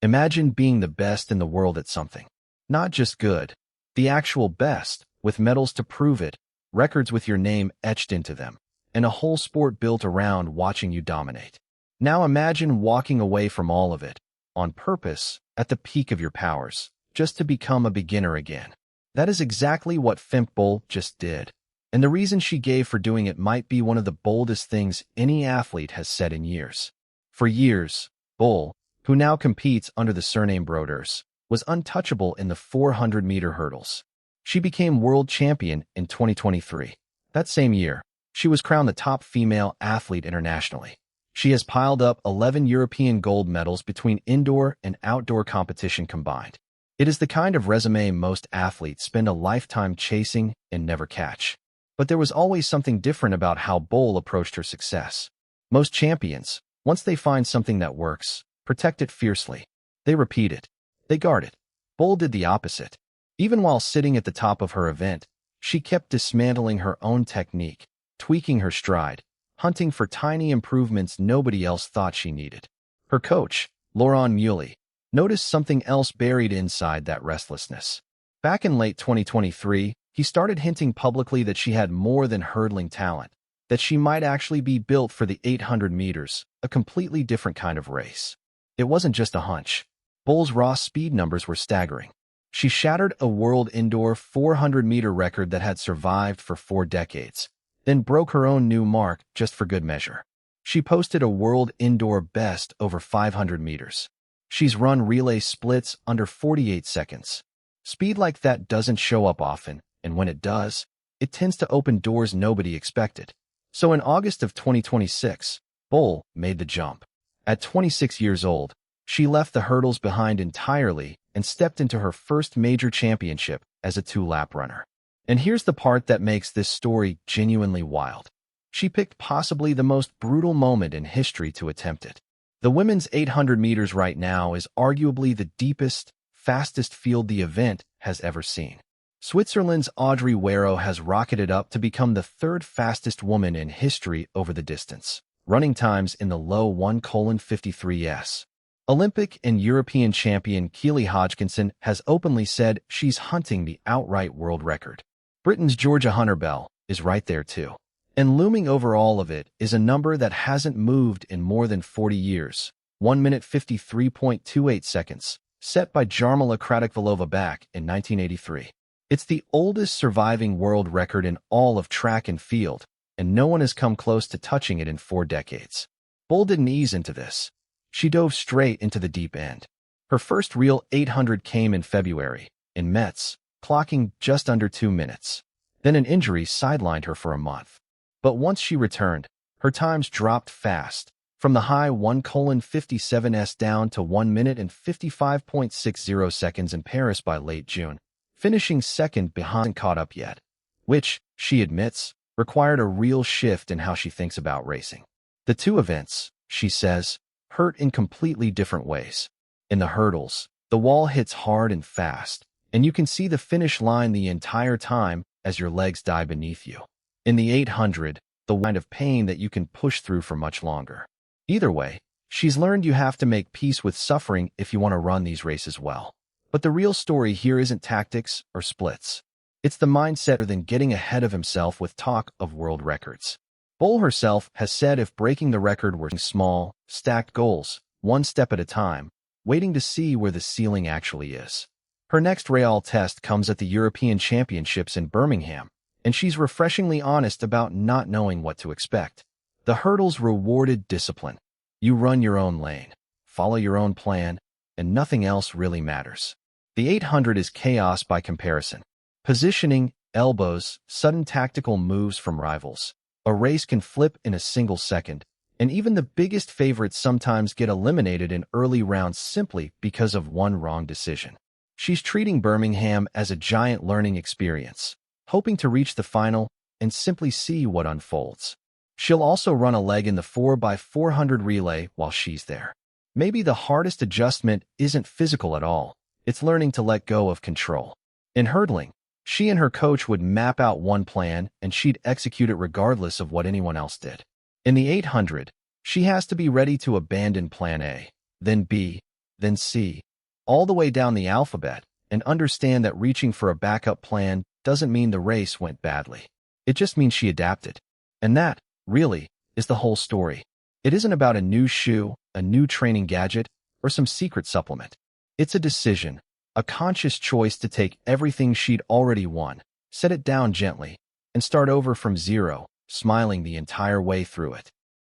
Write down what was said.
Imagine being the best in the world at something. Not just good, the actual best, with medals to prove it, records with your name etched into them, and a whole sport built around watching you dominate. Now imagine walking away from all of it, on purpose, at the peak of your powers, just to become a beginner again. That is exactly what Femke Bol just did. And the reason she gave for doing it might be one of the boldest things any athlete has said in years. For years, Bol, who now competes under the surname Broders, was untouchable in the 400-meter hurdles. She became world champion in 2023. That same year, she was crowned the top female athlete internationally. She has piled up 11 European gold medals between indoor and outdoor competition combined. It is the kind of resume most athletes spend a lifetime chasing and never catch. But there was always something different about how Bol approached her success. Most champions, once they find something that works, protect it fiercely. They repeat it. They guard it. Bol did the opposite. Even while sitting at the top of her event, she kept dismantling her own technique, tweaking her stride, hunting for tiny improvements nobody else thought she needed. Her coach, Laurent Meuwly, noticed something else buried inside that restlessness. Back in late 2023, he started hinting publicly that she had more than hurdling talent, that she might actually be built for the 800 meters, a completely different kind of race. It wasn't just a hunch. Bol's raw speed numbers were staggering. She shattered a world indoor 400-meter record that had survived for 4 decades, then broke her own new mark just for good measure. She posted a world indoor best over 500 meters. She's run relay splits under 48 seconds. Speed like that doesn't show up often, and when it does, it tends to open doors nobody expected. So in August of 2026, Bol made the jump. At 26 years old, she left the hurdles behind entirely and stepped into her first major championship as a 2-lap runner. And here's the part that makes this story genuinely wild. She picked possibly the most brutal moment in history to attempt it. The women's 800 meters right now is arguably the deepest, fastest field the event has ever seen. Switzerland's Audrey Werro has rocketed up to become the 3rd fastest woman in history over the distance, running times in the low 1:53s. Olympic and European champion Keely Hodgkinson has openly said she's hunting the outright world record. Britain's Georgia Hunter-Bell is right there too. And looming over all of it is a number that hasn't moved in more than 40 years, 1 minute 53.28 seconds, set by Jarmila Kratochvilova back in 1983. It's the oldest surviving world record in all of track and field, and no one has come close to touching it in 4 decades. Bol didn't ease into this. She dove straight into the deep end. Her first real 800 came in February, in Metz, clocking just under 2 minutes. Then an injury sidelined her for a month. But once she returned, her times dropped fast, from the high 1:57s down to 1 minute and 55.60 seconds in Paris by late June, finishing second behind caught up yet, which, she admits, required a real shift in how she thinks about racing. The 2 events, she says, hurt in completely different ways. In the hurdles, the wall hits hard and fast, and you can see the finish line the entire time as your legs die beneath you. In the 800, the kind of pain that you can push through for much longer. Either way, she's learned you have to make peace with suffering if you want to run these races well. But the real story here isn't tactics or splits. It's the mindset rather than getting ahead of himself with talk of world records. Bol herself has said if breaking the record were small, stacked goals, 1 step at a time, waiting to see where the ceiling actually is. Her next real test comes at the European Championships in Birmingham, and she's refreshingly honest about not knowing what to expect. The hurdles rewarded discipline. You run your own lane, follow your own plan, and nothing else really matters. The 800 is chaos by comparison. Positioning, elbows, sudden tactical moves from rivals. A race can flip in a single second, and even the biggest favorites sometimes get eliminated in early rounds simply because of one wrong decision. She's treating Birmingham as a giant learning experience, hoping to reach the final and simply see what unfolds. She'll also run a leg in the 4x400 relay while she's there. Maybe the hardest adjustment isn't physical at all, it's learning to let go of control. In hurdling, she and her coach would map out one plan and she'd execute it regardless of what anyone else did. In the 800, she has to be ready to abandon plan A, then B, then C, all the way down the alphabet, and understand that reaching for a backup plan doesn't mean the race went badly. It just means she adapted. And that, really, is the whole story. It isn't about a new shoe, a new training gadget, or some secret supplement. It's a decision, a conscious choice to take everything she'd already won, set it down gently, and start over from zero, smiling the entire way through it.